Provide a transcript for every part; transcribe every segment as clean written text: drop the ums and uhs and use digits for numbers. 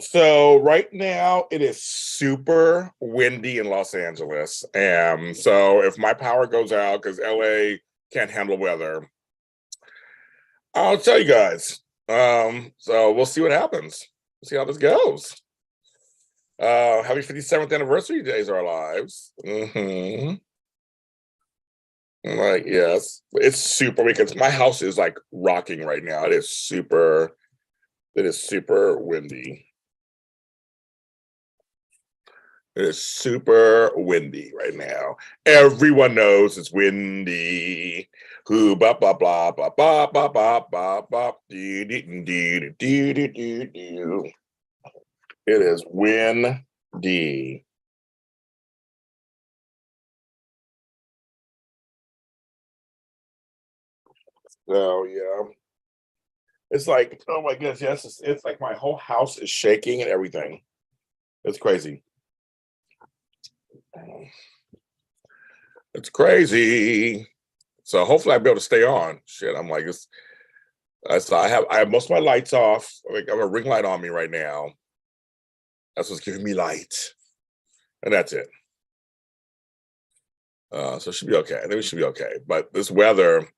So right now it is super windy in Los Angeles. And so if my power goes out because LA can't handle weather, I'll tell you guys. So we'll see what happens. We'll see how this goes. Happy 57th anniversary Days of Our Lives. Like, yes, it's super because my house is like rocking right now. It is super windy. It is super windy right now. Everyone knows it's windy. Who blah blah blah blah blah blah blah blah blah. It is windy. So yeah, it's like, oh my goodness, yes, it's like my whole house is shaking and everything. It's crazy. It's crazy. So hopefully I'll be able to stay on. Shit, I'm like, so I have most of my lights off. Like I have a ring light on me right now. That's what's giving me light, and that's it. So it should be okay. I think we should be okay. But this weather,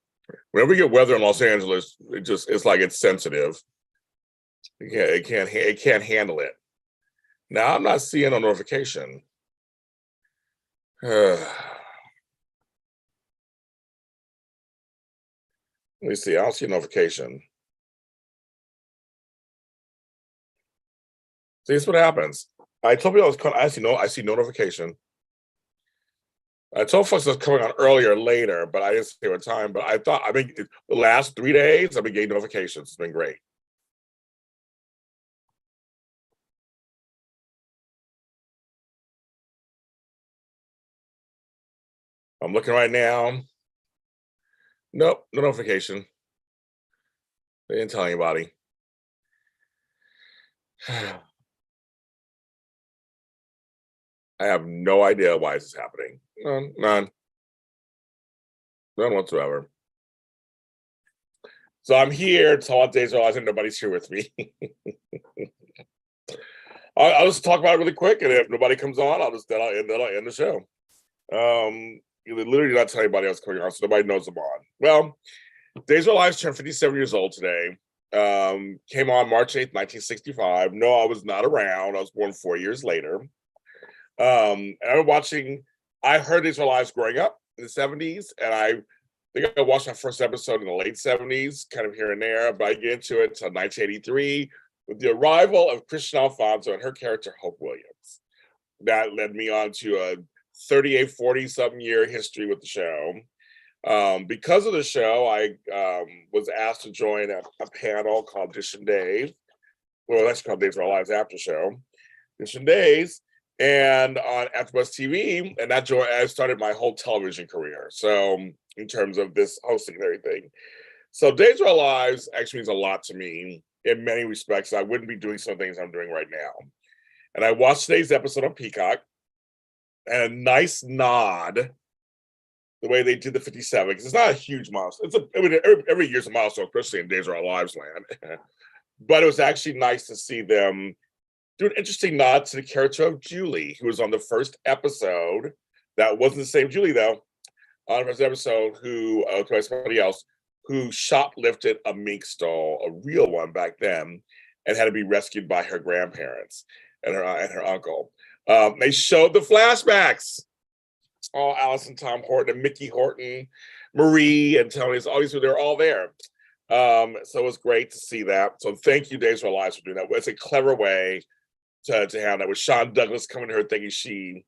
whenever we get weather in Los Angeles, it's like it's sensitive. It can't handle it. Now I'm not seeing a notification. Let me see. I don't see a notification. See, this is what happens. I told you I was coming. I see notification. I told folks I was coming on earlier, later, but I didn't say what time. But I mean, the last 3 days I've been getting notifications. It's been great. I'm looking right now. Nope, no notification. They didn't tell anybody. I have no idea why this is happening. None whatsoever. So I'm here to all days realizing nobody's here with me. I'll just talk about it really quick, and if nobody comes on, I'll end the show. You literally not tell anybody else coming on, so nobody knows I'm on. Well, Days of Our Lives turned 57 years old today. Came on March 8th, 1965. No, I was not around. I was born 4 years later. And I heard Days of Our Lives growing up in the 70s, and I think I watched my first episode in the late 70s, kind of here and there, but I get into it until 1983 with the arrival of Christian Alfonso and her character, Hope Williams. That led me on to a 38, 40 something year history with the show. Because of the show, I was asked to join a panel called Edition Days. Well, that's called Days of Our Lives After Show. Edition Days. And on AfterBuzz TV, and I started my whole television career. So in terms of this hosting and everything. So Days of Our Lives actually means a lot to me in many respects. I wouldn't be doing some things I'm doing right now. And I watched today's episode on Peacock, and a nice nod the way they did the 57, because it's not a huge milestone. Every year's a milestone, especially in Days of Our Lives land. But it was actually nice to see them do an interesting nod to the character of Julie, who was on the first episode. That wasn't the same Julie, though. On the first episode, who to somebody else, who shoplifted a mink stall, a real one back then, and had to be rescued by her grandparents and her uncle. They showed the flashbacks. All Allison, Tom Horton, and Mickey Horton, Marie, and Tony. All these they're all there. So it was great to see that. So thank you, Days of Our Lives, for doing that. It's a clever way to handle that. With Sean Douglas coming to her thinking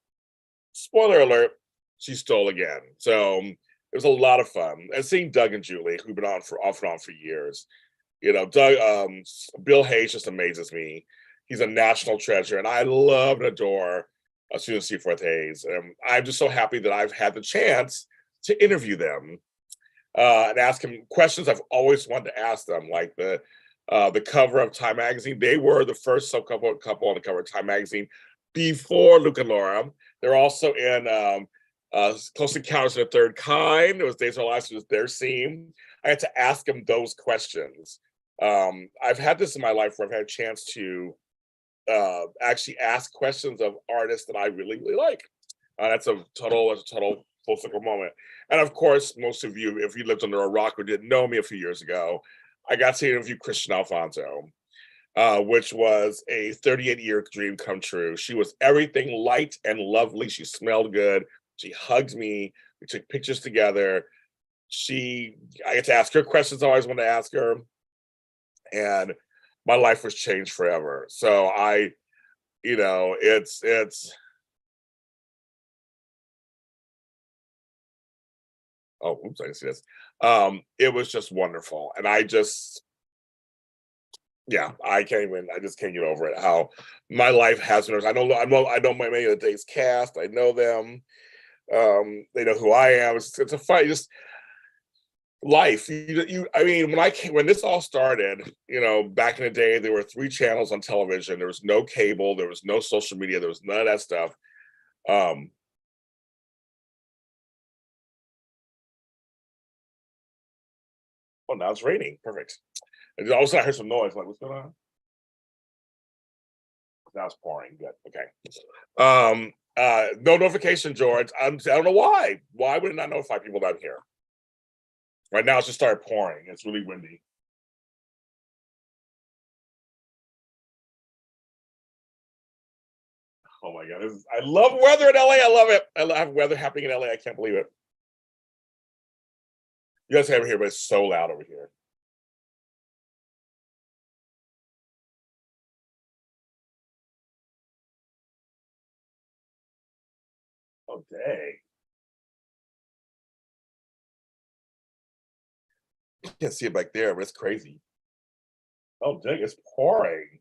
spoiler alert, she stole again. So it was a lot of fun. And seeing Doug and Julie, who've been off and on for years. Doug, Bill Hayes just amazes me. He's a national treasure, and I love and adore Susan Seaforth Hayes. I'm just so happy that I've had the chance to interview them and ask them questions I've always wanted to ask them, like the cover of Time magazine. They were the first couple on the cover of Time magazine before Luke and Laura. They're also in Close Encounters of the Third Kind. It was Days of Our Lives, it was their scene. I had to ask them those questions. I've had this in my life where I've had a chance to actually ask questions of artists that I really, really like. That's a total full circle moment. And of course, most of you, if you lived under a rock or didn't know me a few years ago, I got to interview Christian Alfonso, which was a 38-year dream come true. She was everything light and lovely. She smelled good. She hugged me. We took pictures together. I get to ask her questions I always wanted to ask her. And my life was changed forever. So it's oh, oops, I didn't see this. It was just wonderful. And I just can't get over it. How my life has been. I know many of the days cast. I know them. They know who I am. It's a fight. Just life. I mean, when this all started, back in the day, there were 3 channels on television. There was no cable. There was no social media. There was none of that stuff. Oh, now it's raining. Perfect. And all of a sudden I heard some noise. Like, what's going on? Now it's pouring. Good. Okay. No notification, George. I don't know why. Why would it not notify people that I'm here? Right now it's just started pouring. It's really windy. Oh my God. I love weather in LA. I love it. I have weather happening in LA. I can't believe it. You guys have it here, but it's so loud over here. Oh, dang. You can't see it back there, but it's crazy. Oh, dang, it's pouring.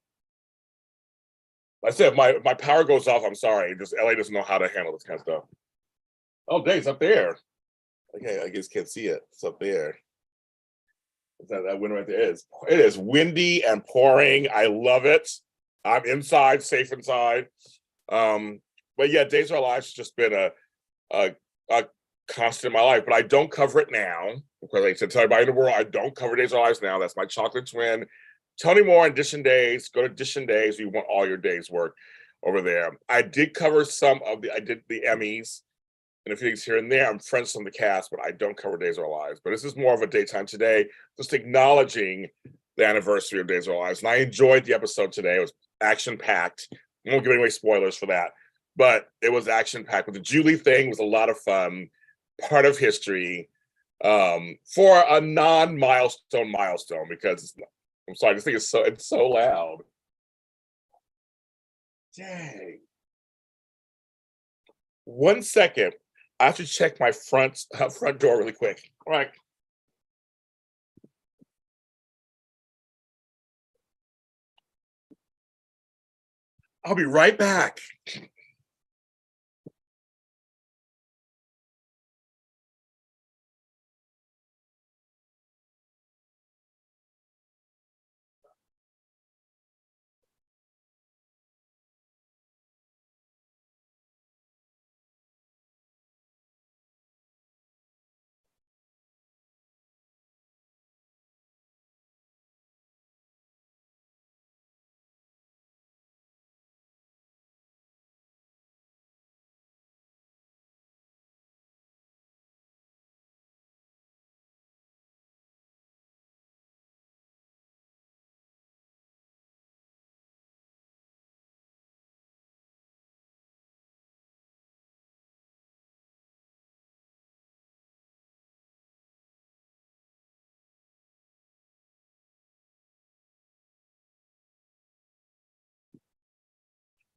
I said, my power goes off. I'm sorry. Just LA doesn't know how to handle this kind of stuff. Oh, dang, it's up there. Okay, I guess can't see it. It's up there. That window right there is. It is windy and pouring. I love it. I'm inside, safe inside. But yeah, Days of Our Lives has just been a constant in my life. But I don't cover it now because I said to everybody in the world, I don't cover Days of Our Lives now. That's my chocolate twin. Tony Moore and Edition Days. Go to Edition Days. You want all your days work over there. I did cover I did the Emmys and a few things here and there. I'm friends from the cast, but I don't cover Days of Our Lives. But this is more of a daytime today, just acknowledging the anniversary of Days of Our Lives. And I enjoyed the episode today. It was action-packed. I won't give away spoilers for that, but it was action-packed. But the Julie thing was a lot of fun, part of history, for a non-milestone because I'm sorry, this thing is it's so loud. Dang. 1 second. I have to check my front door really quick. All right. I'll be right back.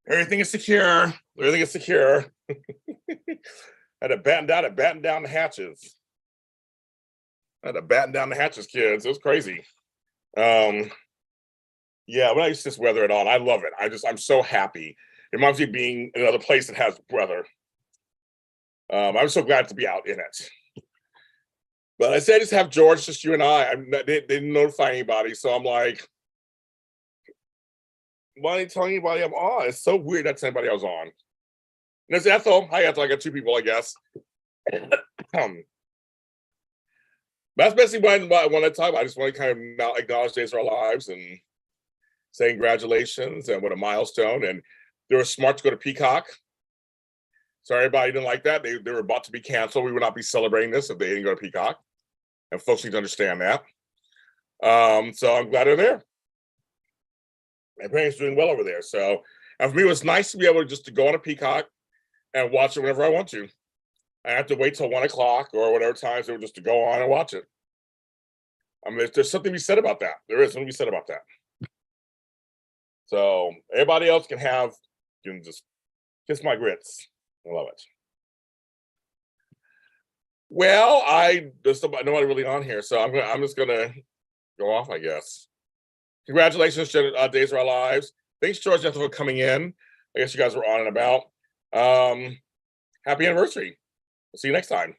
Everything is secure. Everything is secure. Had to batten down the hatches. Had to batten down the hatches, kids. It was crazy. Yeah, when I used to just weather it on, I love it. I'm so happy. It reminds me of being in another place that has weather. I'm so glad to be out in it. But I said, just have George, just you and I. They didn't notify anybody, so I'm like, why didn't tell anybody I'm on? It's so weird not telling anybody I was on. And there's Ethel. Hi, Ethel. I got 2 people, I guess. That's basically what I want to talk about. I just want to kind of acknowledge Days of Our Lives and saying congratulations and what a milestone. And they were smart to go to Peacock. Sorry, everybody didn't like that. They were about to be canceled. We would not be celebrating this if they didn't go to Peacock. And folks need to understand that. So I'm glad they're there. My parents doing well over there. So, and for me, it was nice to be able to go on a Peacock and watch it whenever I want to. I have to wait till 1 o'clock or whatever times they were just to go on and watch it. I mean, there's something to be said about that. There is something to be said about that. So everybody else can just kiss my grits. I love it. Well, there's nobody really on here, so I'm just gonna go off, I guess. Congratulations, Days of Our Lives. Thanks, George, for coming in. I guess you guys were on and about. Happy anniversary. We'll see you next time.